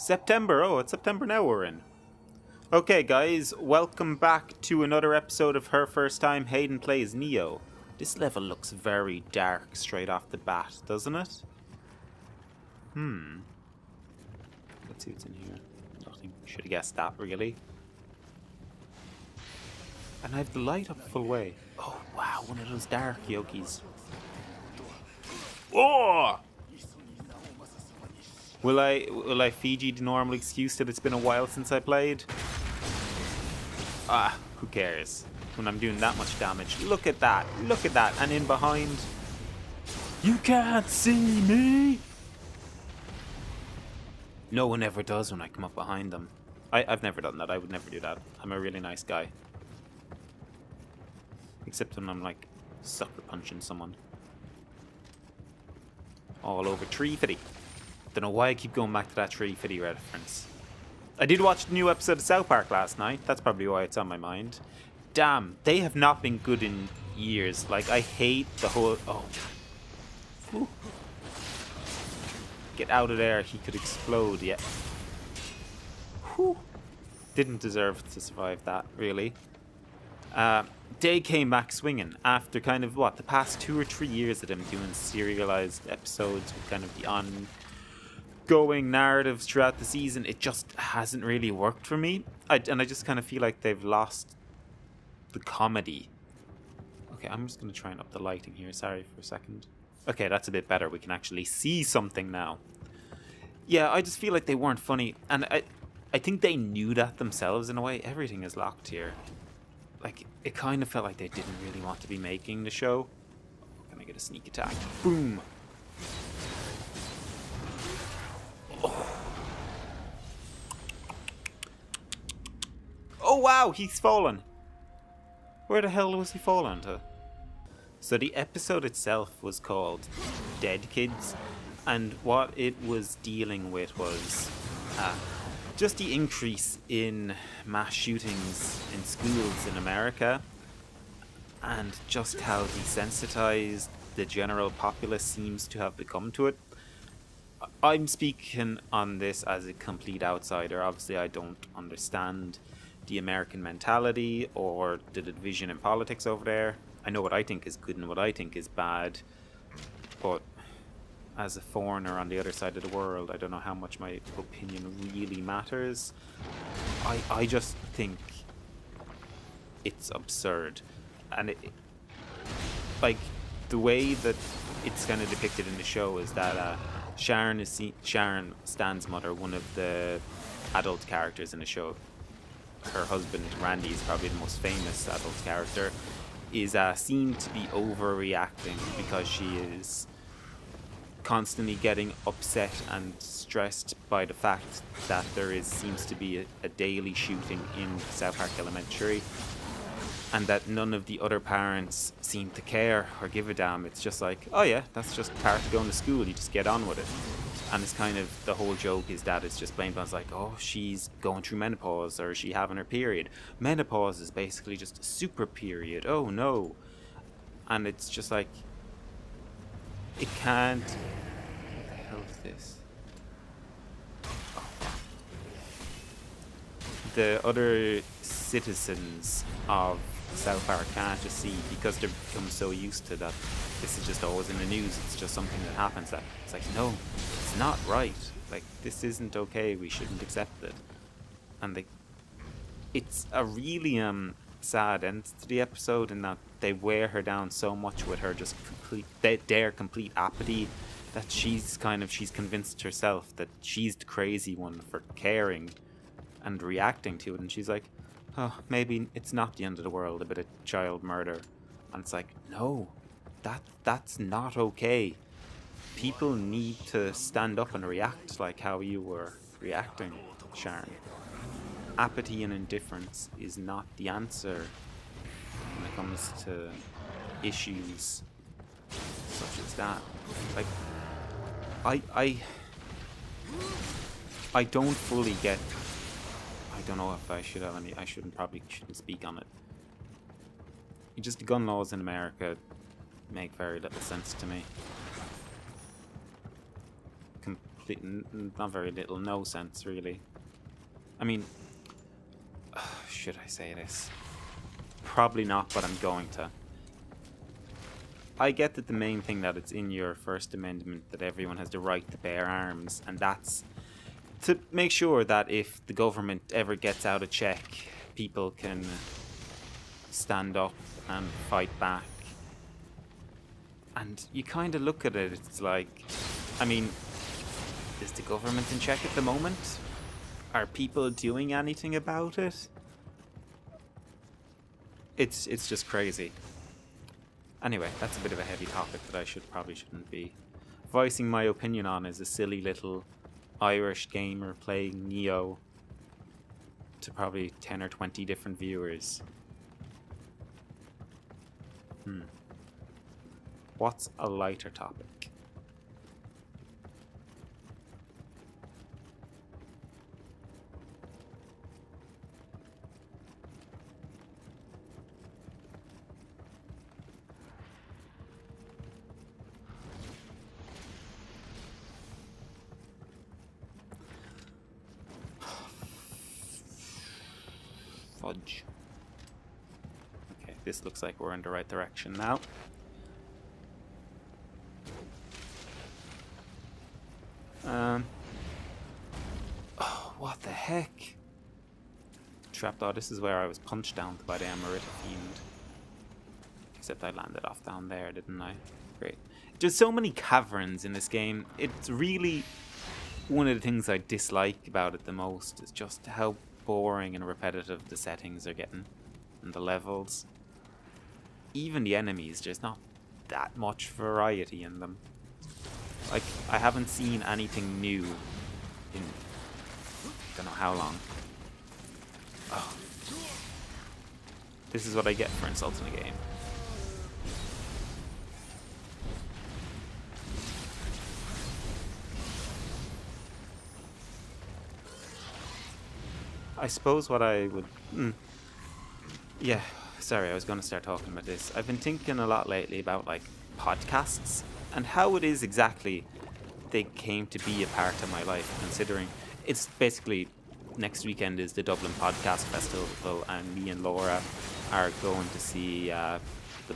September. Oh, it's September now we're in. Okay, guys, welcome back to another episode of Her First Time, Hayden Plays Nioh. This level looks very dark straight off the bat, doesn't it? Let's see what's in here. Nothing. Should have guessed that, really. And I have the light up full way. Oh, wow, one of those dark yogis. Oh! Will I feed you the normal excuse that it's been a while since I played? Ah, who cares? When I'm doing that much damage. Look at that. Look at that. And in behind. You can't see me! No one ever does when I come up behind them. I've never done that. I would never do that. I'm a really nice guy. Except when I'm like sucker punching someone. All over Tree Fitty. Don't know why I keep going back to that Tree Fitty reference. I did watch the new episode of South Park last night. That's probably why it's on my mind. Damn, they have not been good in years. Like, I hate the whole... Oh. Ooh. Get out of there. He could explode, yeah. Whew. Didn't deserve to survive that, really. They came back swinging after kind of, what, the past 2 or 3 years of them doing serialized episodes with kind of the ongoing narratives throughout the season. It just hasn't really worked for me. And I just kind of feel like they've lost the comedy. Okay, I'm just going to try and up the lighting here. Sorry for a second. Okay, that's a bit better. We can actually see something now. Yeah, I just feel like they weren't funny. And I think they knew that themselves in a way. Everything is locked here. Like, it kind of felt like they didn't really want to be making the show. Can I get a sneak attack? Boom! Oh wow, he's fallen! Where the hell was he fallen to? So the episode itself was called Dead Kids, and what it was dealing with was just the increase in mass shootings in schools in America, and just how desensitized the general populace seems to have become to it. I'm speaking on this as a complete outsider. Obviously, I don't understand the American mentality or the division in politics over there. I know what I think is good and what I think is bad, but as a foreigner on the other side of the world, I don't know how much my opinion really matters. I just think it's absurd. And like, the way that it's kind of depicted in the show is that Sharon, Stan's mother, one of the adult characters in the show. Her husband, Randy, is probably the most famous adult character, is seen to be overreacting because she is constantly getting upset and stressed by the fact that there seems to be a daily shooting in South Park Elementary, and that none of the other parents seem to care or give a damn. It's just like, oh yeah, that's just part of going to school, you just get on with it. And it's kind of, the whole joke is that it's just blamed on, like, oh, she's going through menopause, or she having her period. Menopause is basically just a super period, oh no. And it's just like, it can't... What the hell is this? Oh. The other citizens of South Park can't just see, because they've become so used to that this is just always in the news, it's just something that happens, that it's like, no, it's not right, like, this isn't okay, we shouldn't accept it. And it's a really sad end to the episode, in that they wear her down so much with her just their complete apathy, that she's convinced herself that she's the crazy one for caring and reacting to it, and she's like, oh, maybe it's not the end of the world, a bit of child murder. And it's like, no, that's not okay. People need to stand up and react like how you were reacting, Sharon. Apathy and indifference is not the answer when it comes to issues such as that. Like, I don't fully get... I don't know if I should have any... I probably shouldn't speak on it. Just the gun laws in America make very little sense to me. not very little, no sense really. I mean, should I say this? Probably not, but I'm going to. I get that the main thing that it's in your First Amendment that everyone has the right to bear arms, and that's to make sure that if the government ever gets out of check, people can stand up and fight back. And you kind of look at it, it's like, I mean, is the government in check at the moment? Are people doing anything about it? It's just crazy. Anyway, that's a bit of a heavy topic that I probably shouldn't be voicing my opinion on as a silly little Irish gamer playing Nioh to probably 10 or 20 different viewers. What's a lighter topic? Fudge. Okay, this looks like we're in the right direction now. Oh, what the heck? Trapdoor, this is where I was punched down by the Amarita Fiend. Except I landed off down there, didn't I? Great. There's so many caverns in this game. It's really one of the things I dislike about it the most is just how boring and repetitive the settings are getting and the levels. Even the enemies, there's not that much variety in them. Like, I haven't seen anything new in don't know how long. Oh. This is what I get for insulting a game. I suppose what I would... Yeah, sorry, I was going to start talking about this. I've been thinking a lot lately about, like, podcasts and how it is exactly they came to be a part of my life, considering it's basically next weekend is the Dublin Podcast Festival, and me and Laura are going to see the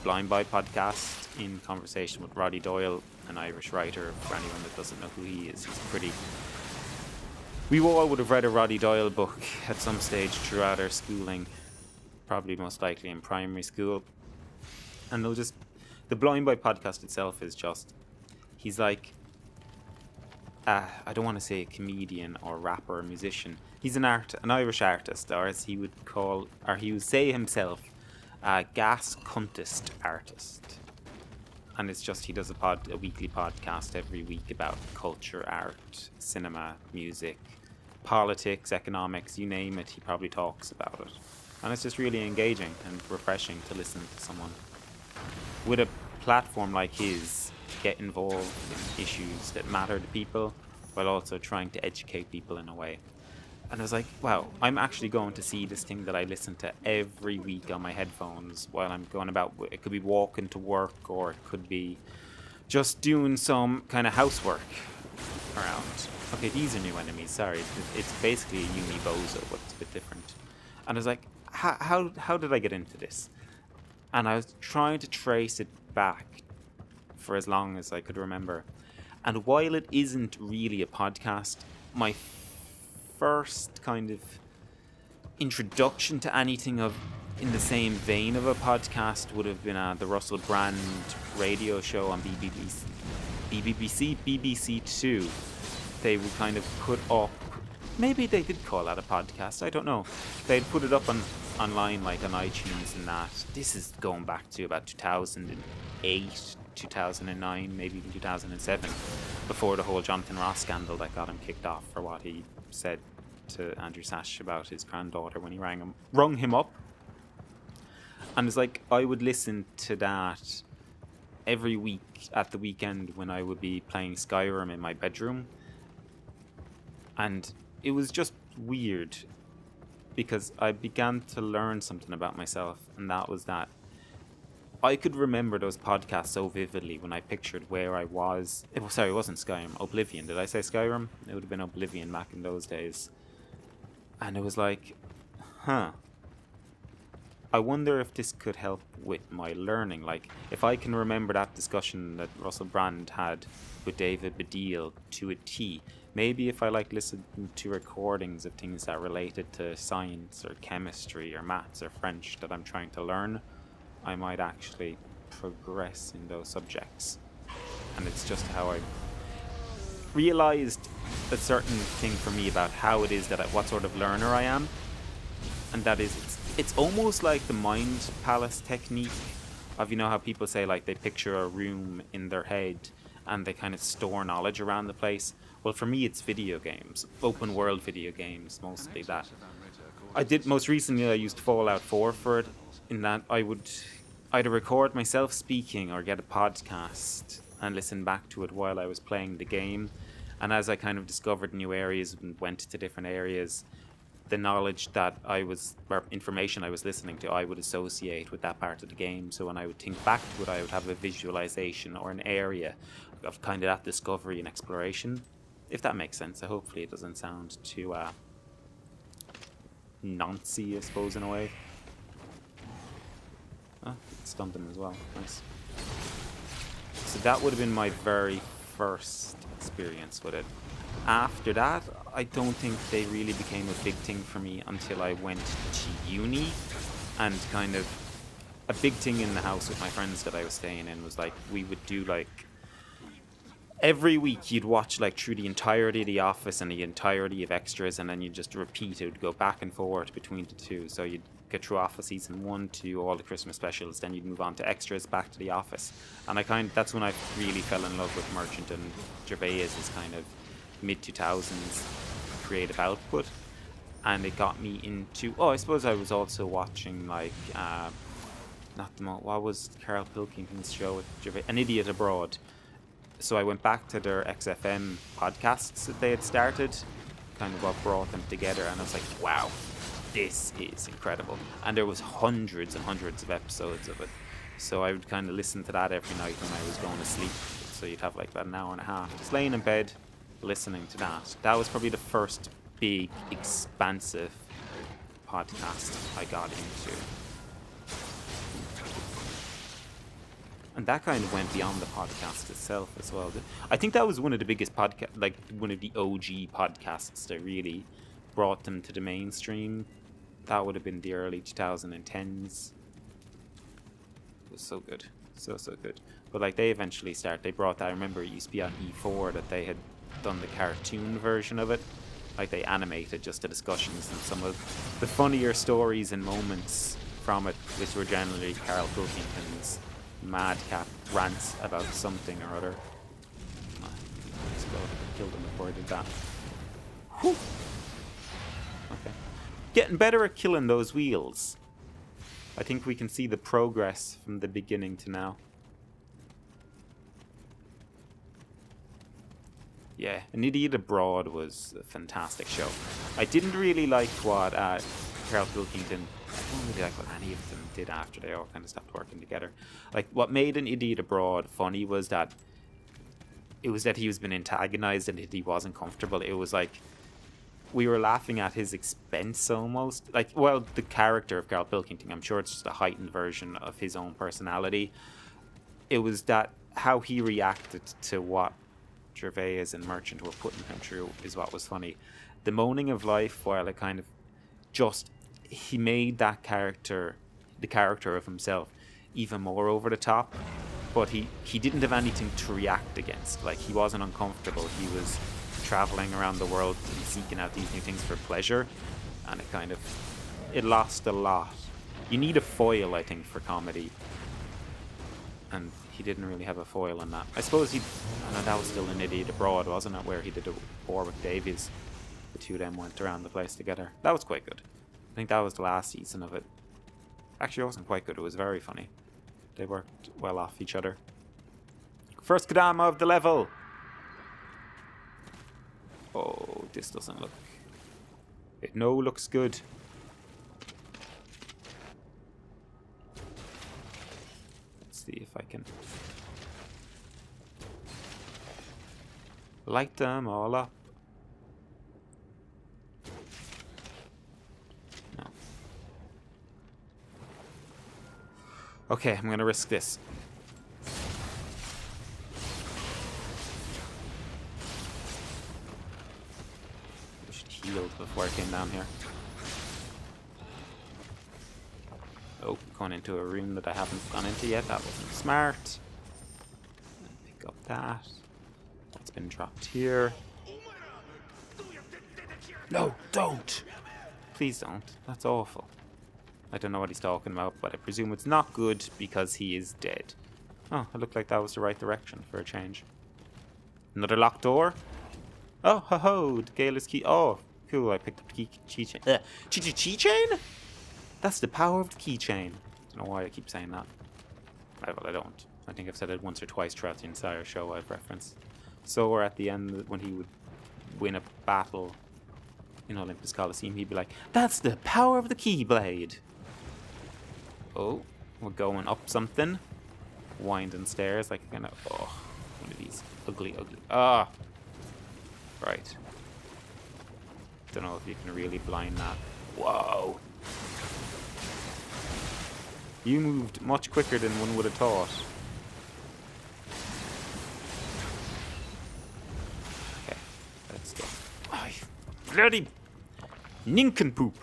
Blind Boy podcast in conversation with Roddy Doyle, an Irish writer. For anyone that doesn't know who he is, he's pretty... We all would have read a Roddy Doyle book at some stage throughout our schooling, probably most likely in primary school. And they'll just... The Blind Boy podcast itself is just... He's like... I don't want to say a comedian or rapper or musician. He's an Irish artist, or as he would call, or he would say himself, a gas cuntist artist. And it's just, he does a weekly podcast every week about culture, art, cinema, music, politics, economics, you name it, he probably talks about it. And it's just really engaging and refreshing to listen to someone with a platform like his get involved in issues that matter to people while also trying to educate people in a way. And I was like, wow, I'm actually going to see this thing that I listen to every week on my headphones while I'm going about. It could be walking to work, or it could be just doing some kind of housework around. Okay, these are new enemies, sorry. It's basically a Unibozo, but it's a bit different. And I was like, how did I get into this? And I was trying to trace it back for as long as I could remember. And while it isn't really a podcast, my first kind of introduction to anything in the same vein of a podcast would have been the Russell Brand radio show on BBC 2. They would kind of put up, maybe they did call that a podcast, I don't know. They'd put it up online, like on iTunes and that. This is going back to about 2008, 2009, maybe even 2007, before the whole Jonathan Ross scandal that got him kicked off for what he said to Andrew Sash about his granddaughter when he rung him up. And it's like, I would listen to that every week at the weekend when I would be playing Skyrim in my bedroom. And it was just weird, because I began to learn something about myself, and that was that I could remember those podcasts so vividly when I pictured where I was. Sorry, it wasn't Skyrim. Oblivion. Did I say Skyrim? It would have been Oblivion back in those days. And it was like, huh. I wonder if this could help with my learning. Like, if I can remember that discussion that Russell Brand had with David Baddiel to a T, maybe if I listened to recordings of things that related to science or chemistry or maths or French that I'm trying to learn, I might actually progress in those subjects. And it's just how I realized a certain thing for me about how it is that what sort of learner I am, and that is it's almost like the mind palace technique of, you know how people say like they picture a room in their head and they kind of store knowledge around the place. Well, for me it's video games, open world video games, mostly that. Most recently I used Fallout 4 for it, in that I would either record myself speaking or get a podcast and listen back to it while I was playing the game. And as I kind of discovered new areas and went to different areas, the knowledge that or information I was listening to, I would associate with that part of the game. So when I would think back to it, I would have a visualization or an area of kind of that discovery and exploration. If that makes sense. So hopefully it doesn't sound too noncy, I suppose, in a way. Oh, it stunned him as well. Nice. So that would have been my very first experience with it. After that, I don't think they really became a big thing for me until I went to uni. And kind of a big thing in the house with my friends that I was staying in was like, we would do like every week you'd watch like through the entirety of The Office and the entirety of Extras, and then you'd just repeat it. It would go back and forth between the two. So you'd get through Office season 1 to all the Christmas specials, then you'd move on to Extras, back to The Office. And that's when I really fell in love with Merchant and Gervais's kind of mid-2000s creative output. And it got me into, I suppose I was also watching like what was Carl Pilkington's show with Gervais, An Idiot Abroad. So I went back to their XFM podcasts that they had started, kind of what brought them together, and I was like, wow, this is incredible. And there was hundreds and hundreds of episodes of it. So I would kind of listen to that every night when I was going to sleep. So you'd have like about an hour and a half just laying in bed listening to that. That was probably the first big, expansive podcast I got into. And that kind of went beyond the podcast itself as well. I think that was one of the biggest like one of the OG podcasts that really brought them to the mainstream. That would have been the early 2010s. It was so good. So good. But like they brought that, I remember it used to be on E4 that they had done the cartoon version of it. Like they animated just the discussions and some of the funnier stories and moments from it, which were generally Carl Pilkington's madcap rants about something or other. Let's go. Killed him before I did that. Whew. Okay. Getting better at killing those wheels. I think we can see the progress from the beginning to now. Yeah, An Idiot Abroad was a fantastic show. I didn't really like what Carl Pilkington, I don't really like what any of them did after they all kind of stopped working together. Like, what made An Idiot Abroad funny was that he was being antagonized and he wasn't comfortable. It was like we were laughing at his expense almost. Like, well, the character of Carl Pilkington, I'm sure it's just a heightened version of his own personality. It was that how he reacted to what Gervais and Merchant were putting him through is what was funny. The moaning of life, while it kind of he made that character, the character of himself, even more over the top, but he didn't have anything to react against. Like, he wasn't uncomfortable. He was traveling around the world and seeking out these new things for pleasure, and it lost a lot. You need a foil, I think, for comedy, and he didn't really have a foil in that. I suppose that was still An Idiot Abroad, wasn't it, where he did a Warwick Davies. The two of them went around the place together. That was quite good. I think that was the last season of it. Actually, it wasn't quite good. It was very funny. They worked well off each other. First Kadama of the level! Oh, this doesn't look... It looks good. see if I can light them all up. No. Okay, I'm gonna risk this. I should heal before I came down here. Oh, going into a room that I haven't gone into yet. That wasn't smart. Pick up that. What's been dropped here? No, don't! Please don't. That's awful. I don't know what he's talking about, but I presume it's not good because he is dead. Oh, it looked like that was the right direction for a change. Another locked door? Oh, ho ho! The Gala's key. Oh, cool. I picked up the keychain. Keychain? That's the power of the keychain. I don't know why I keep saying that. Well, I don't. I think I've said it once or twice throughout the entire show I've referenced. So we're at the end when he would win a battle in Olympus Coliseum, he'd be like, "That's the power of the Keyblade." Oh, we're going up something. Winding stairs, like kind of, oh, one of these ugly. Ah, right. Don't know if you can really blind that. Whoa. You moved much quicker than one would have thought. Okay, let's go. Oh, you bloody nincompoop.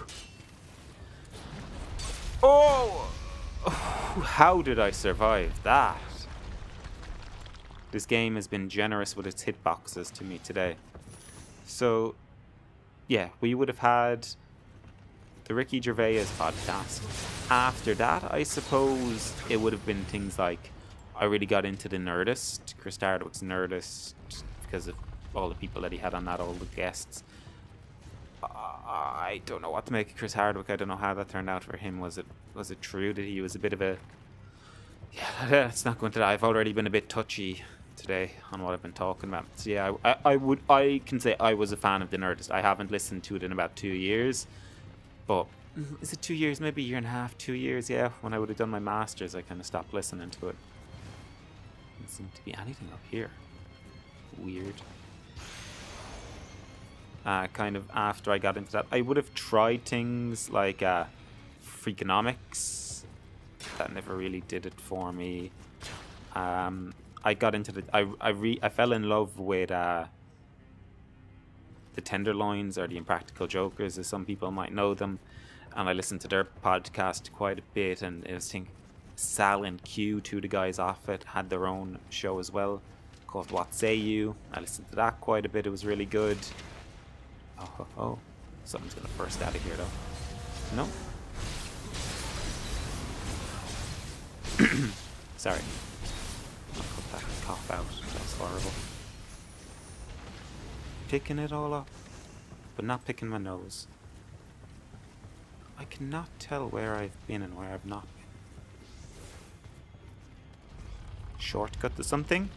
Oh! How did I survive that? This game has been generous with its hitboxes to me today. So, yeah, we would have had the Ricky Gervais podcast. After that, I suppose it would have been things like I really got into the Nerdist, Chris Hardwick's Nerdist, because of all the people that he had on that, all the guests. I don't know what to make of Chris Hardwick. I don't know how that turned out for him. Was it true that he was a bit of a... Yeah, it's not going to... I've already been a bit touchy today on what I've been talking about. So yeah, I can say I was a fan of the Nerdist. I haven't listened to it in about 2 years, but is it 2 years? Maybe a year and a half, 2 years. Yeah, when I would have done my masters, I kind of stopped listening to it. Doesn't seem to be anything up here. Weird. Kind of after I got into that, I would have tried things like Freakonomics. That never really did it for me. I got into the... I fell in love with the Tenderloins, or the Impractical Jokers, as some people might know them. And I listened to their podcast quite a bit, and I think Sal and Q, two of the guys off it, had their own show as well called What Say You. I listened to that quite a bit. It was really good. Oh. Something's gonna burst out of here though. No? Sorry. I'll cut that cough out. That's horrible. Picking it all up, but not picking my nose. I cannot tell where I've been and where I've not been. Shortcut to something?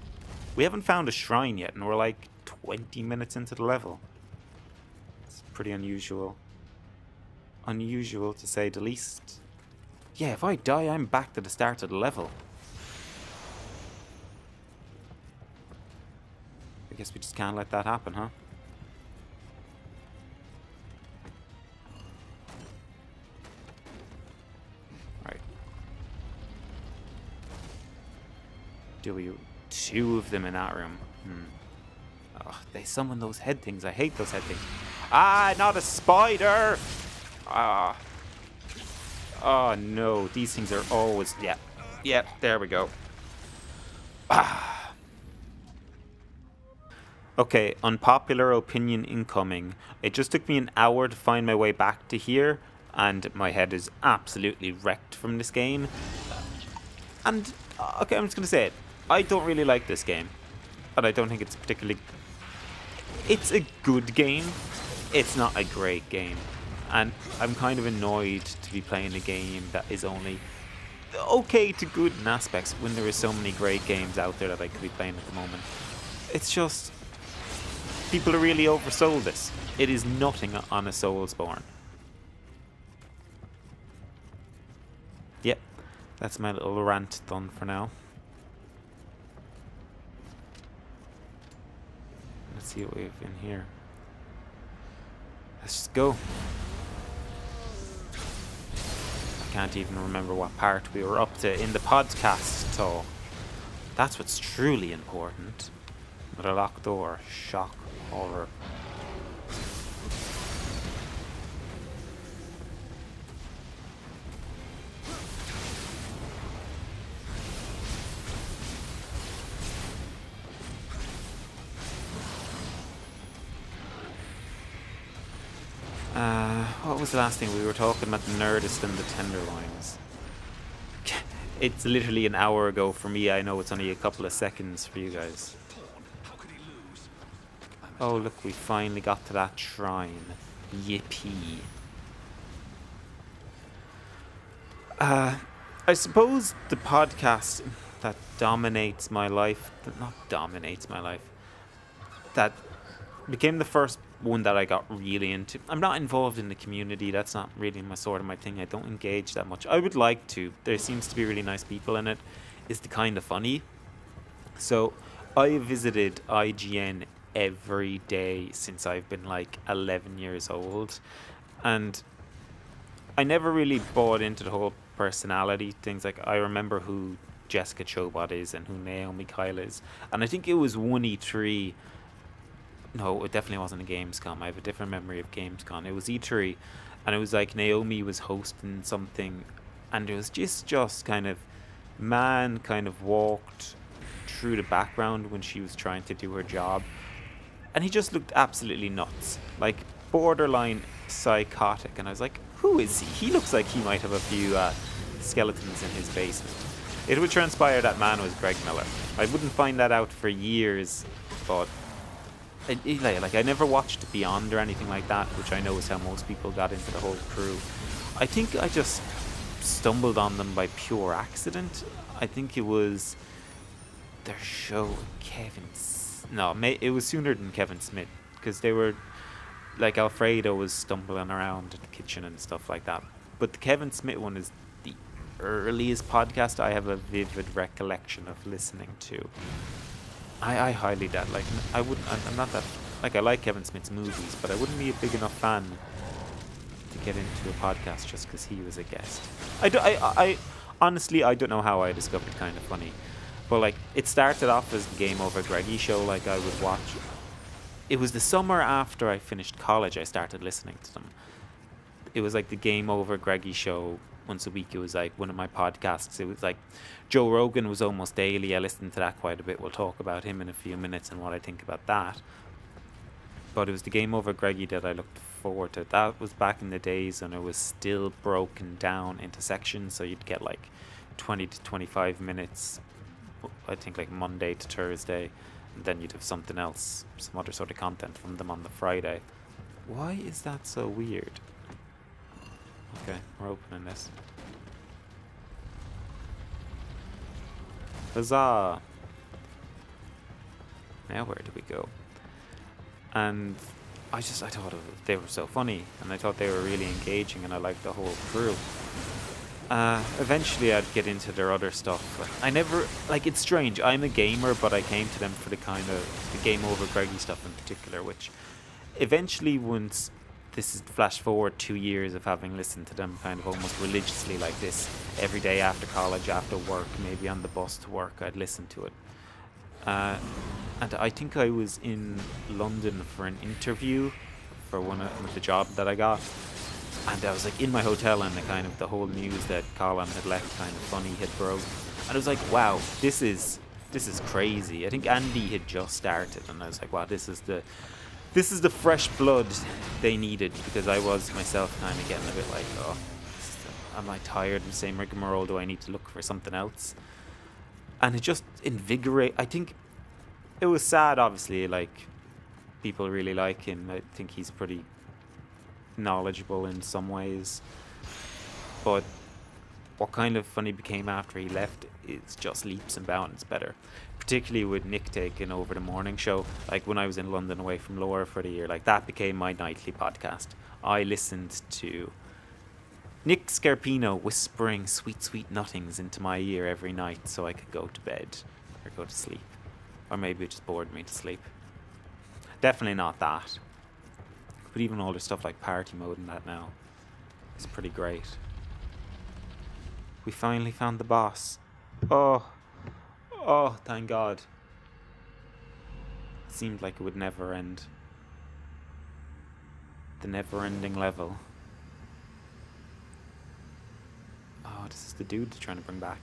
We haven't found a shrine yet, and we're like 20 minutes into the level. Pretty unusual. Unusual to say the least. Yeah, if I die, I'm back to the start of the level. I guess we just can't let that happen, huh? Right. Two of them in that room. Oh, they summon those head things. I hate those head things. Ah, not a spider! Ah. Oh no, these things are always... Yeah, there we go. Ah. Okay, unpopular opinion incoming. It just took me an hour to find my way back to here, and my head is absolutely wrecked from this game. And, okay, I'm just going to say it. I don't really like this game. But I don't think it's particularly... It's a good game. It's not a great game. And I'm kind of annoyed to be playing a game that is only okay to good in aspects when there are so many great games out there that I could be playing at the moment. It's just... People are really oversold this. It is nothing on a Soulsborne. Yep, that's my little rant done for now. Let's see what we have in here. Let's just go. I can't even remember what part we were up to in the podcast talk. That's what's truly important. With a locked door. Shock. Horror. What was the last thing we were talking about? The Nerdist and the Tenderloins. It's literally an hour ago for me. I know it's only a couple of seconds for you guys. Oh look, we finally got to that shrine. Yippee. I suppose the podcast that dominates my life, not dominates my life, that became the first one that I got really into. I'm not involved in the community. That's not really my thing. I don't engage that much. I would like to. There seems to be really nice people in it. It's the kind of funny. So I visited IGN every day since I've been like 11 years old, and I never really bought into the whole personality things. Like, I remember who Jessica Chobot is and who Naomi Kyle is, and I think it was one E3. No, it definitely wasn't a Gamescom. I have a different memory of Gamescom. It was E3, and it was like Naomi was hosting something, and it was just kind of man kind of walked through the background when she was trying to do her job, and he just looked absolutely nuts, like borderline psychotic. And I was like, who is he? He looks like he might have a few skeletons in his basement. It would transpire that man was Greg Miller. I wouldn't find that out for years, but I never watched Beyond or anything like that, which I know is how most people got into the whole crew. I think I just stumbled on them by pure accident. I think it was their show it was sooner than Kevin Smith, because they were like, Alfredo was stumbling around in the kitchen and stuff like that. But the Kevin Smith one is the earliest podcast I have a vivid recollection of listening to. I highly doubt, like, I'm not that, like, I like Kevin Smith's movies, but I wouldn't be a big enough fan to get into a podcast just because he was a guest. I honestly, I don't know how I discovered Kind of Funny, but like, it started off as the Game Over Greggy show. Like, I would watch. It was the summer after I finished college I started listening to them. It was like the Game Over Greggy show once a week. It was like one of my podcasts. It was like Joe Rogan was almost daily. I listened to that quite a bit. We'll talk about him in a few minutes and what I think about that. But it was the Game Over Greggy that I looked forward to. That was back in the days when it was still broken down into sections, so you'd get like 20 to 25 minutes, I think, like Monday to Thursday, and then you'd have something else, some other sort of content from them on the Friday. Why is that so weird? Okay, we're opening this. Huzzah! Now where do we go? And I thought they were so funny, and I thought they were really engaging, and I liked the whole crew. Eventually I'd get into their other stuff, but I never, like, it's strange, I'm a gamer, but I came to them for the kind of, the Game Over Greggy stuff in particular, which eventually, once this is flash forward 2 years of having listened to them kind of almost religiously like this, every day after college, after work, maybe on the bus to work, I'd listen to it. And I think I was in London for an interview for with the job that I got, and I was like in my hotel, and the whole news that Colin had left Kind of Funny had broke, and I was like, wow, this is crazy. I think Andy had just started, and I was like, wow, this is the fresh blood they needed, because I was myself kind of getting a bit like, oh, am I tired of the same rigmarole? Do I need to look for something else? And it just invigorated. I think it was sad, obviously, like, people really like him. I think he's pretty knowledgeable in some ways, but what Kind of Funny became after he left is just leaps and bounds better, particularly with Nick taking over the morning show. Like, when I was in London away from Laura for the year, like, that became my nightly podcast. I listened to Nick Scarpino whispering sweet, sweet nothings into my ear every night so I could go to bed or go to sleep. Or maybe it just bored me to sleep. Definitely not that. But even older stuff like party mode and that now is pretty great. We finally found the boss. Oh. Oh, thank God. It seemed like it would never end. The never-ending level. Oh, this is the dude they're trying to bring back.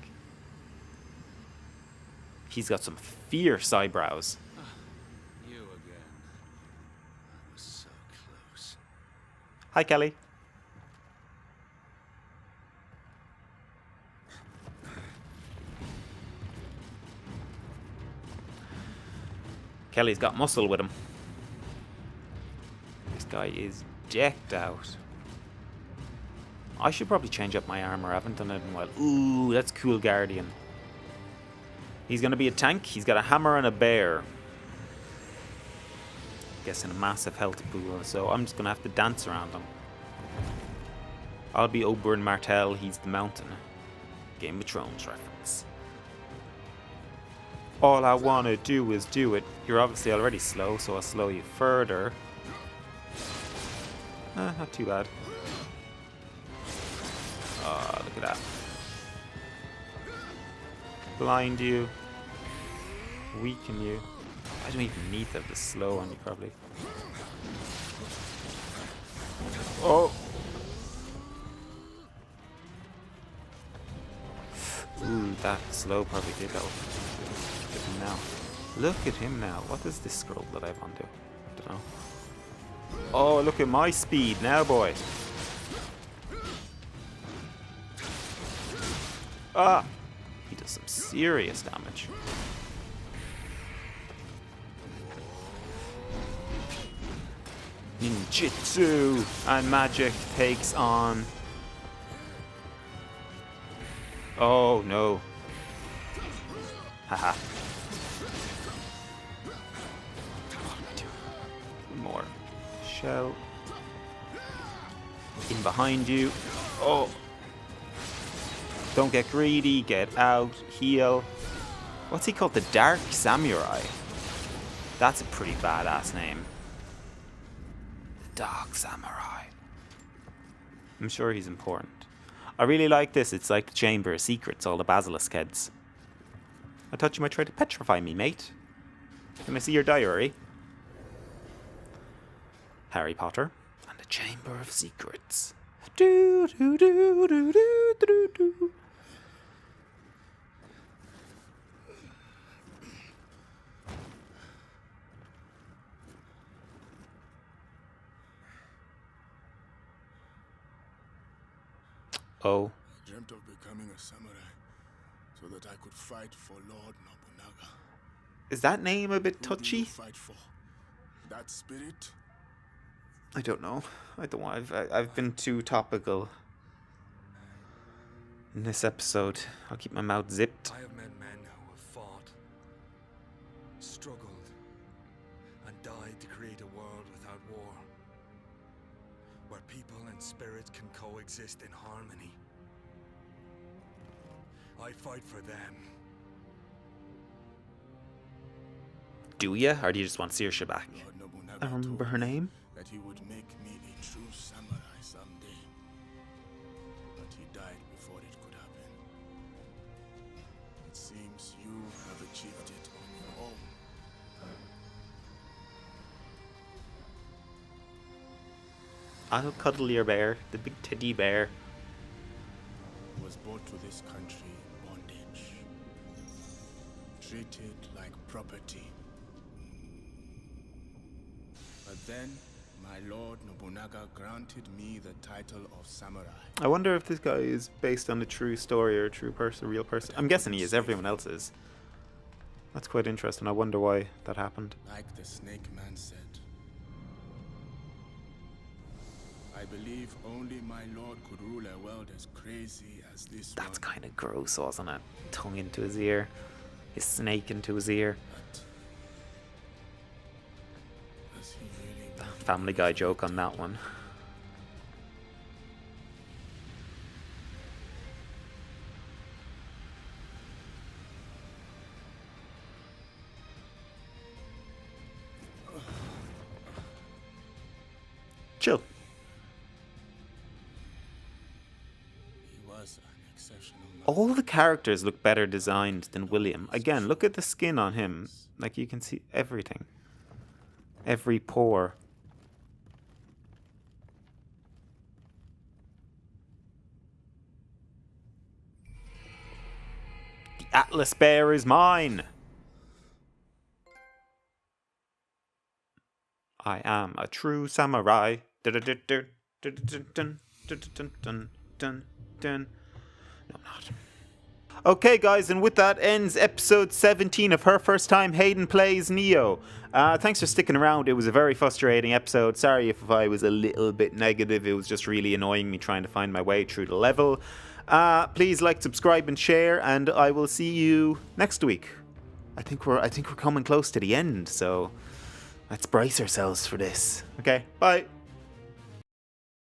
He's got some fierce eyebrows. You again. I was so close. Hi, Kelly. Kelly's got muscle with him. This guy is decked out. I should probably change up my armor. I haven't done it in a while. Ooh, that's cool, Guardian. He's going to be a tank. He's got a hammer and a bear. Guessing a massive health pool. So I'm just going to have to dance around him. I'll be Oberyn Martell. He's the mountain. Game of Thrones reference. All I want to do is do it. You're obviously already slow, so I'll slow you further. Not too bad. Oh, look at that. Blind you. Weaken you. I don't even need them to slow on you, probably. Oh! Ooh, that slow probably did help. Look at him now. Look at him now. What does this scroll that I've on do? I don't know. Oh, look at my speed now, boy. Ah! He does some serious damage. Ninjutsu and magic takes on. Oh no. Haha. One more. Shell. In behind you. Oh. Don't get greedy. Get out. Heal. What's he called? The Dark Samurai. That's a pretty badass name. The Dark Samurai. I'm sure he's important. I really like this. It's like the Chamber of Secrets, all the basilisk heads. I thought you might try to petrify me, mate. Can I see your diary? Harry Potter and the Chamber of Secrets. Do do do do do do do. Oh. I dreamt of becoming a samurai so that I could fight for Lord Nobunaga. Is that name a bit Who do touchy? you fight for? That spirit? I don't know. I don't want. I've been too topical in this episode. I'll keep my mouth zipped. I have met men who have fought, struggled, and died to create a world without war, where people and spirits can coexist in harmony. I fight for them. Do ya? Or do you just want Saoirse back? Lord Nobunaga I don't remember told her me name. that he would make me a true samurai someday. But he died before it could happen. It seems you have achieved it on your own. I'll cuddle your bear, the big teddy bear. Was brought to this country in bondage, treated like property. But then, my lord Nobunaga granted me the title of samurai. I wonder if this guy is based on a true story or a true person, a real person. I'm guessing he is. Everyone else is. That's quite interesting. I wonder why that happened. Like the snake man said, I believe only my lord could rule a world as crazy as this That's one. kind of gross, wasn't it? Tongue into his ear. His snake into his ear. But does he really want Family Guy joke on that one. chill. He was an exceptional man. All the characters look better designed than William. Again, look at the skin on him. Like, you can see everything. Every pore. The Atlas Bear is mine. I am a true samurai. No, I'm not. Okay, guys, and with that ends episode 17 of Her First Time Hayden Plays Nioh. Thanks for sticking around. It was a very frustrating episode. Sorry if I was a little bit negative. It was just really annoying me trying to find my way through the level. Please like, subscribe, and share, and I will see you next week. I think we're coming close to the end, so let's brace ourselves for this. Okay, bye.